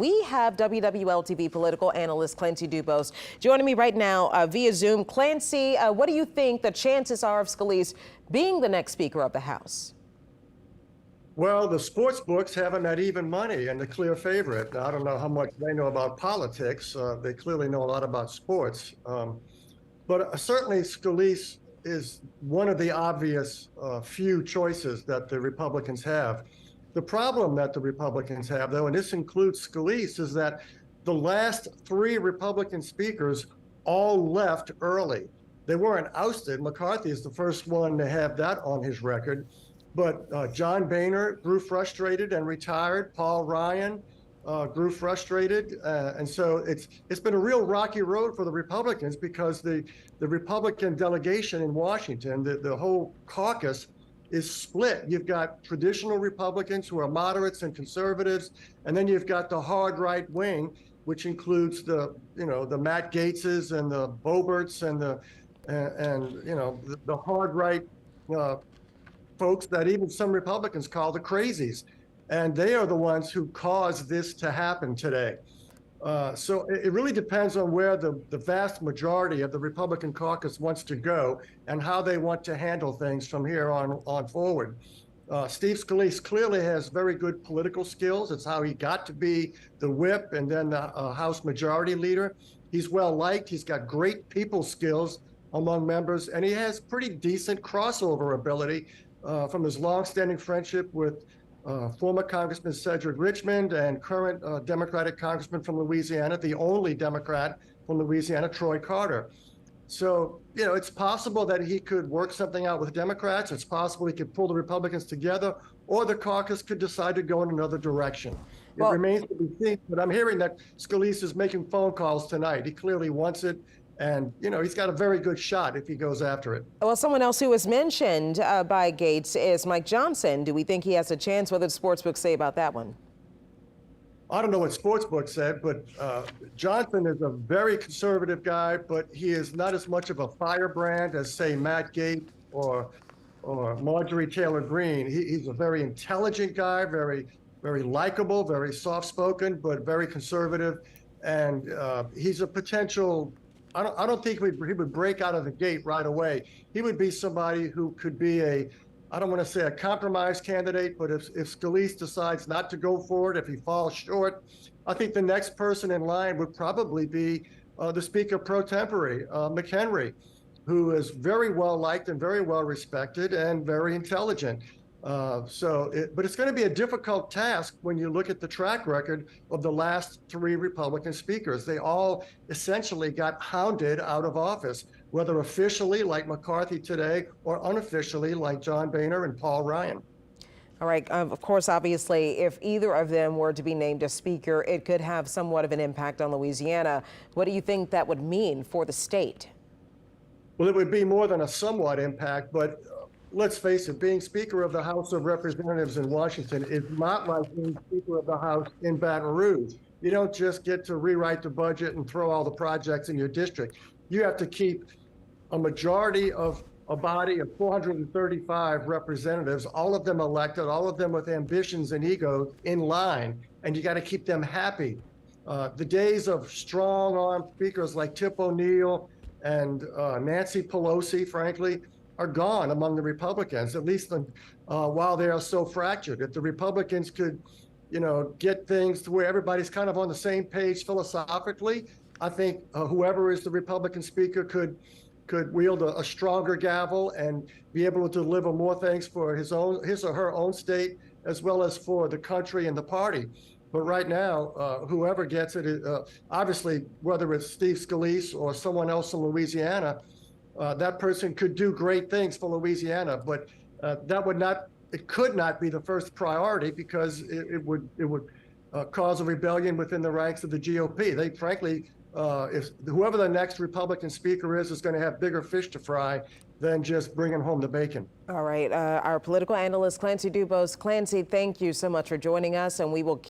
We have WWL-TV political analyst Clancy joining me right now via Zoom. Clancy, what do you think the chances are of Scalise being the next Speaker of the House? Well, the sports books have him at even money and the clear favorite. Now, I don't know how much they know about politics. They clearly know a lot about sports. But certainly Scalise is one of the obvious few choices that the Republicans have. The problem that the Republicans have, though, and this includes Scalise, is that the last three Republican speakers all left early. They weren't ousted. McCarthy is the first one to have that on his record. But John Boehner grew frustrated and retired. Paul Ryan grew frustrated. And so it's been a real rocky road for the Republicans because the Republican delegation in Washington, the whole caucus, is split. You've got traditional Republicans who are moderates and conservatives, and then you've got the hard right wing, which includes the Matt Gaetzes and the Boeberts and the hard right folks that even some Republicans call the crazies. And they are the ones who caused this to happen today. So it really depends on where the vast majority of the Republican caucus wants to go and how they want to handle things from here on forward. Steve Scalise clearly has very good political skills. It's how he got to be the whip and then the House Majority Leader. He's well liked. He's got great people skills among members, and he has pretty decent crossover ability from his longstanding friendship with former Congressman Cedric Richmond and current Democratic Congressman from Louisiana, the only Democrat from Louisiana, Troy Carter. So, it's possible that he could work something out with Democrats. It's possible he could pull the Republicans together, or the caucus could decide to go in another direction. It remains to be seen, but I'm hearing that Scalise is making phone calls tonight. He clearly wants it. And, he's got a very good shot if he goes after it. Well, someone else who was mentioned by Gaetz is Mike Johnson. Do we think he has a chance? What did sportsbooks say about that one? I don't know what sportsbooks said, but Johnson is a very conservative guy, but he is not as much of a firebrand as, say, Matt Gaetz or Marjorie Taylor Greene. He's a very intelligent guy, very, very likable, very soft-spoken, but very conservative. And he's a potential... I don't think he would break out of the gate right away. He would be somebody who could be I don't want to say a compromise candidate, but if Scalise decides not to go for it, if he falls short, I think the next person in line would probably be the Speaker pro tempore, McHenry, who is very well liked and very well respected and very intelligent. But it's going to be a difficult task when you look at the track record of the last three Republican speakers. They all essentially got hounded out of office, whether officially like McCarthy today or unofficially like John Boehner and Paul Ryan. All right. Of course, obviously, if either of them were to be named as Speaker, it could have somewhat of an impact on Louisiana. What do you think that would mean for the state? Well, it would be more than a somewhat impact, but let's face it, being Speaker of the House of Representatives in Washington is not like being Speaker of the House in Baton Rouge. You don't just get to rewrite the budget and throw all the projects in your district. You have to keep a majority of a body of 435 representatives, all of them elected, all of them with ambitions and egos in line, and you got to keep them happy. The days of strong-armed speakers like Tip O'Neill and Nancy Pelosi, frankly, are gone among the Republicans, at least while they are so fractured. If the Republicans could, get things to where everybody's kind of on the same page philosophically, I think whoever is the Republican Speaker could wield a stronger gavel and be able to deliver more things for his or her own state, as well as for the country and the party. But right now, whoever gets it, obviously, whether it's Steve Scalise or someone else in Louisiana, that person could do great things for Louisiana, but it could not be the first priority because it would cause a rebellion within the ranks of the GOP. They frankly, if whoever the next Republican Speaker is going to have bigger fish to fry than just bringing home the bacon. All right, our political analyst Clancy, Clancy, thank you so much for joining us, and we will